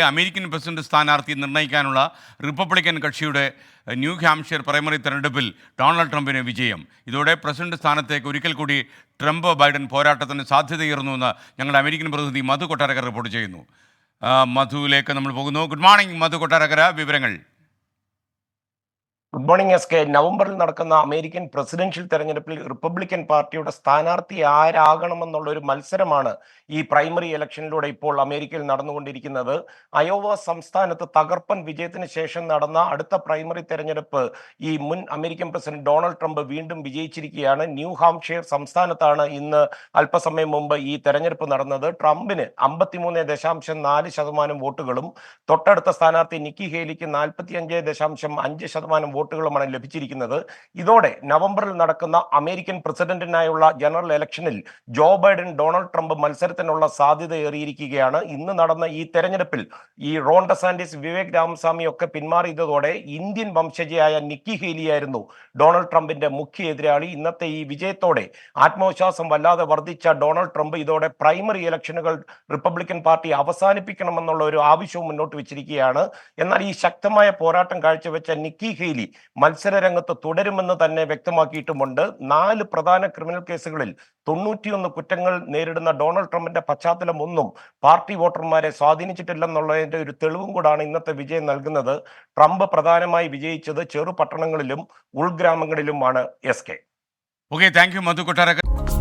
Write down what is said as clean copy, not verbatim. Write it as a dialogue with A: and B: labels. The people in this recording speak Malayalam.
A: അമേരിക്കൻ പ്രസിഡന്റ് സ്ഥാനാർത്ഥി നിർണ്ണയിക്കാനുള്ള റിപ്പബ്ലിക്കൻ കക്ഷിയുടെ ന്യൂ ഹാംഷയർ പ്രൈമറി തെരഞ്ഞെടുപ്പിൽ ഡൊണാൾഡ് ട്രംപിന് വിജയം. ഇതോടെ പ്രസിഡന്റ് സ്ഥാനത്തേക്ക് ഒരിക്കൽ കൂടി ട്രംപ് ബൈഡൻ പോരാട്ടത്തിന് സാധ്യതയേറുന്നുവെന്ന് ഞങ്ങളുടെ അമേരിക്കൻ പ്രതിനിധി മധു കൊട്ടാരക്കര റിപ്പോർട്ട് ചെയ്യുന്നു. മധുവിലേക്ക് നമ്മൾ പോകുന്നു. ഗുഡ് മോർണിംഗ് മധു കൊട്ടാരക്കര, വിവരങ്ങൾ.
B: Good morning S K. നവംബറിൽ നടക്കുന്ന അമേരിക്കൻ പ്രസിഡൻഷ്യൽ തെരഞ്ഞെടുപ്പിൽ റിപ്പബ്ലിക്കൻ പാർട്ടിയുടെ സ്ഥാനാർത്ഥി ആരാകണമെന്നുള്ള ഒരു മത്സരമാണ് ഈ പ്രൈമറി ഇലക്ഷനിലൂടെ ഇപ്പോൾ അമേരിക്കയിൽ നടന്നുകൊണ്ടിരിക്കുന്നത്. അയോവ സംസ്ഥാനത്ത് തകർപ്പൻ വിജയത്തിന് ശേഷം നടന്ന അടുത്ത പ്രൈമറി തെരഞ്ഞെടുപ്പ് ഈ മുൻ അമേരിക്കൻ പ്രസിഡന്റ് ഡൊണാൾഡ് ട്രംപ് വീണ്ടും വിജയിച്ചിരിക്കുകയാണ്. ന്യൂ ഹാംഷയർ സംസ്ഥാനത്താണ് ഇന്ന് അല്പസമയം മുമ്പ് ഈ തെരഞ്ഞെടുപ്പ് നടന്നത്. ട്രംപിന് 53.4% വോട്ടുകളും തൊട്ടടുത്ത സ്ഥാനാർത്ഥി നിക്കി ഹേലിക്ക് 45.5% വോട്ടുകളുമാണ് ലഭിച്ചിരിക്കുന്നത്. ഇതോടെ നവംബറിൽ നടക്കുന്ന അമേരിക്കൻ പ്രസിഡന്റിനായുള്ള ജനറൽ ഇലക്ഷനിൽ ജോ ബൈഡൻ ഡൊണാൾഡ് ട്രംപ് മത്സരത്തിനുള്ള സാധ്യത ഏറിയിരിക്കുകയാണ്. ഇന്ന് നടന്ന ഈ തെരഞ്ഞെടുപ്പിൽ ഈ റോൺ ഡെസാന്റിസ്, വിവേക് രാമസ്വാമി ഒക്കെ പിന്മാറിയതോടെ ഇന്ത്യൻ വംശജയായ നിക്കി ഹേലിയായിരുന്നു ഡൊണാൾഡ് ട്രംപിന്റെ മുഖ്യ എതിരാളി. ഇന്നത്തെ ഈ വിജയത്തോടെ ആത്മവിശ്വാസം വല്ലാതെ വർദ്ധിച്ച ഡൊണാൾഡ് ട്രംപ് ഇതോടെ പ്രൈമറി ഇലക്ഷനുകൾ റിപ്പബ്ലിക്കൻ പാർട്ടി അവസാനിപ്പിക്കണമെന്നുള്ള ഒരു ആവശ്യവും മുന്നോട്ട് വെച്ചിരിക്കുകയാണ്. എന്നാൽ ഈ ശക്തമായ പോരാട്ടം കാഴ്ചവെച്ച നിക്കി ഹേലി മത്സര രംഗത്ത് തുടരുമെന്ന് തന്നെ വ്യക്തമാക്കിയിട്ടുമുണ്ട്. 4 പ്രധാന ക്രിമിനൽ കേസുകളിൽ 91 കുറ്റങ്ങൾ നേരിടുന്ന ഡൊണാൾഡ് ട്രംപിന്റെ പശ്ചാത്തലം ഒന്നും പാർട്ടി വോട്ടർമാരെ സ്വാധീനിച്ചിട്ടില്ലെന്നുള്ളതിന്റെ ഒരു തെളിവും കൂടാണ് ഇന്നത്തെ വിജയം നൽകുന്നത്. ട്രംപ് പ്രധാനമായി വിജയിച്ചത് ചെറു പട്ടണങ്ങളിലും ഉൾഗ്രാമങ്ങളിലുമാണ് S K.
A: Okay, thank you Madhu Kottarakkara.